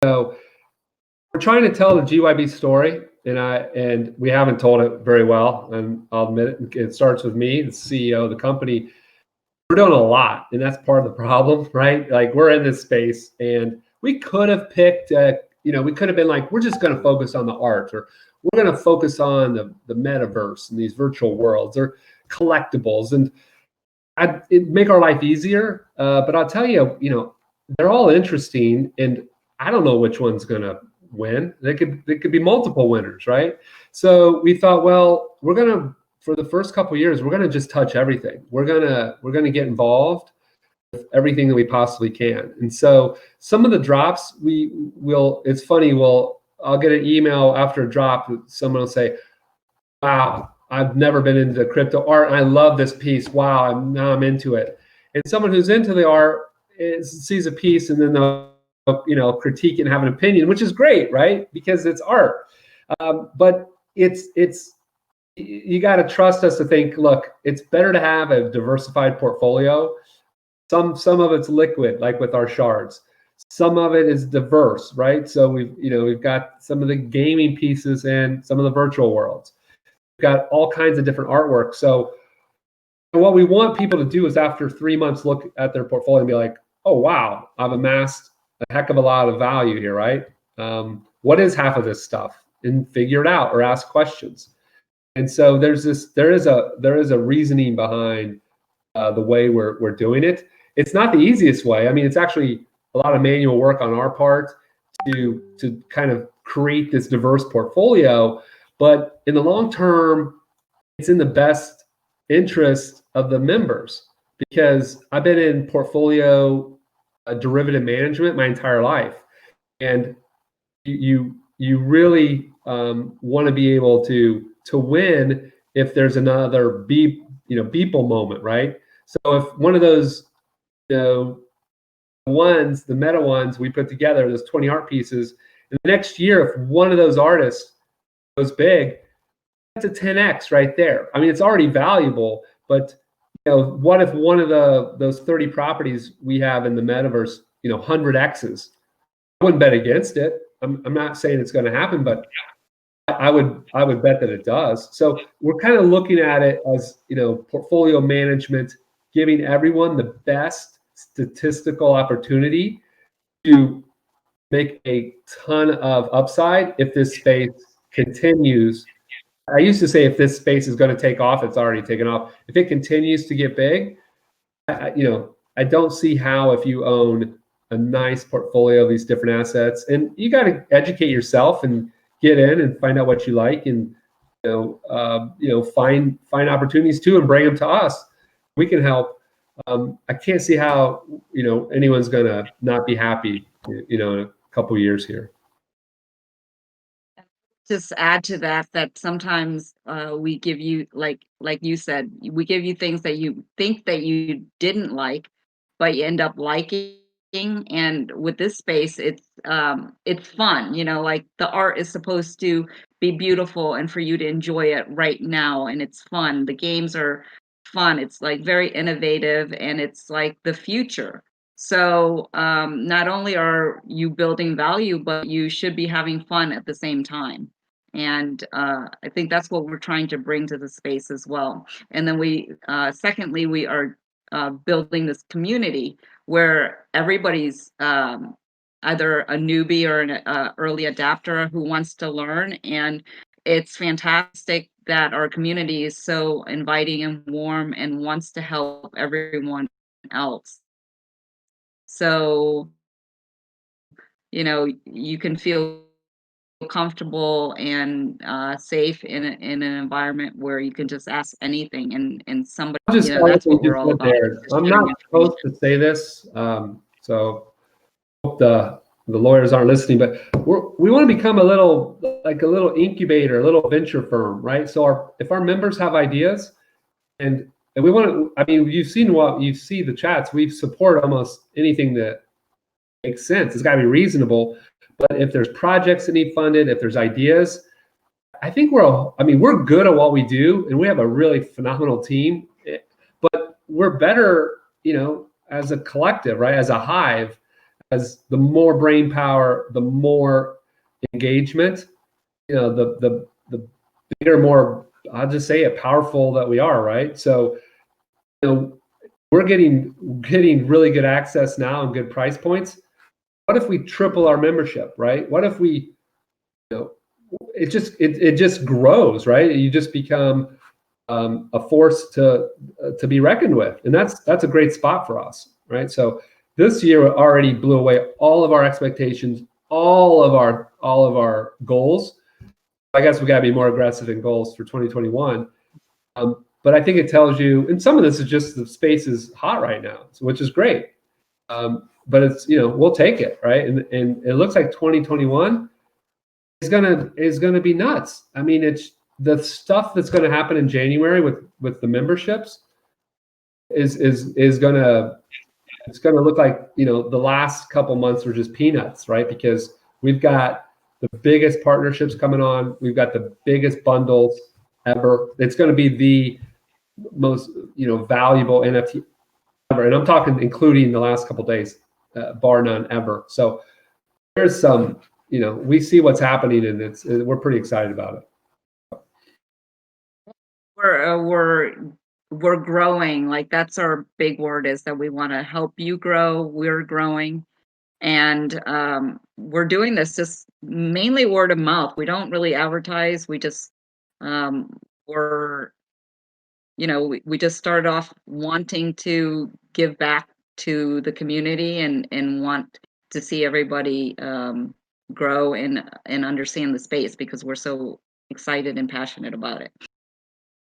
So we're trying to tell the GYB story, and we haven't told it very well. And I'll admit it. It starts with me, the CEO of the company. We're doing a lot, and that's part of the problem, right? Like, we're in this space, and we could have picked, we could have been like, we're just going to focus on the art, or we're going to focus on the metaverse and these virtual worlds or collectibles, and it make our life easier. But I'll tell you, they're all interesting, and I don't know which one's going to win. There could be multiple winners, right? So we thought, well, for the first couple of years, we're gonna just touch everything. We're gonna get involved with everything that we possibly can. And so some of the drops it's funny. I'll get an email after a drop. Someone will say, "Wow, I've never been into crypto art, and I love this piece. Wow, now I'm into it." And someone who's into the art sees a piece, and then they'll critique and have an opinion, which is great, right? Because it's art. But you got to trust us to think, look, it's better to have a diversified portfolio. Some of it's liquid, like with our shards. Some of it is diverse, right? So we've got some of the gaming pieces and some of the virtual worlds. We've got all kinds of different artwork. So what we want people to do is, after 3 months, look at their portfolio and be like, oh, wow, I've amassed a heck of a lot of value here, right? What is half of this stuff? And figure it out or ask questions. And so there is a reasoning behind the way we're doing it. It's not the easiest way. I mean, it's actually a lot of manual work on our part to kind of create this diverse portfolio. But in the long term, it's in the best interest of the members, because I've been in portfolio derivative management my entire life, and you really want to be able to win if there's another Beeple moment, right? So if one of those ones, the meta ones we put together, those 20 art pieces, and the next year, if one of those artists goes big, that's a 10x right there. I mean, it's already valuable, but what if one of those 30 properties we have in the metaverse, 100x's? I wouldn't bet against it. I'm not saying it's going to happen, but I would bet that it does. So we're kind of looking at it as, portfolio management, giving everyone the best statistical opportunity to make a ton of upside if this space continues. I used to say, if this space is going to take off, it's already taken off. If it continues to get big, I don't see how, if you own a nice portfolio of these different assets, and you got to educate yourself and get in and find out what you like, and find opportunities too, and bring them to us. We can help. I can't see how anyone's going to not be happy in a couple of years here. Just add to that sometimes we give you, like you said, we give you things that you think that you didn't like, but you end up liking. And with this space, it's fun. Like, the art is supposed to be beautiful and for you to enjoy it right now, and it's fun. The games are fun. It's like very innovative, and it's like the future. So not only are you building value, but you should be having fun at the same time. And I think that's what we're trying to bring to the space as well. And then secondly, we are building this community where everybody's either a newbie or an early adapter who wants to learn. And it's fantastic that our community is so inviting and warm and wants to help everyone else. So, you can feel comfortable and safe in an environment where you can just ask anything, and somebody, that's what we're all about. I'm not supposed to say this, so hope the lawyers aren't listening, but we want to become a little incubator, a little venture firm, right? So if our members have ideas, and we want to, I mean, you see the chats, we support almost anything that makes sense. It's got to be reasonable. But if there's projects that need funded, if there's ideas, I think we're good at what we do, and we have a really phenomenal team. But we're better, as a collective, right? As a hive, as the more brain power, the more engagement, the bigger, more, I'll just say it, powerful that we are, right? So, we're getting really good access now and good price points. What if we triple our membership, right? What if we, it just grows, right? You just become a force to be reckoned with, and that's a great spot for us, right? So this year already blew away all of our expectations, all of our goals. I guess we got to be more aggressive in goals for 2021. But I think it tells you, and some of this is just the space is hot right now, which is great. But it's, we'll take it, right? And it looks like 2021 is gonna be nuts. I mean, it's the stuff that's going to happen in January with the memberships is gonna, it's gonna look like, the last couple months were just peanuts, right? Because we've got the biggest partnerships coming on, we've got the biggest bundles ever. It's going to be the most valuable NFT ever, and I'm talking including the last couple days, bar none, ever. So there's some, we see what's happening, and we're pretty excited about it. We're growing. Like, that's our big word, is that we want to help you grow. We're growing, and we're doing this just mainly word of mouth. We don't really advertise. We just we're we just started off wanting to give back to the community, and want to see everybody grow and understand the space, because we're so excited and passionate about it.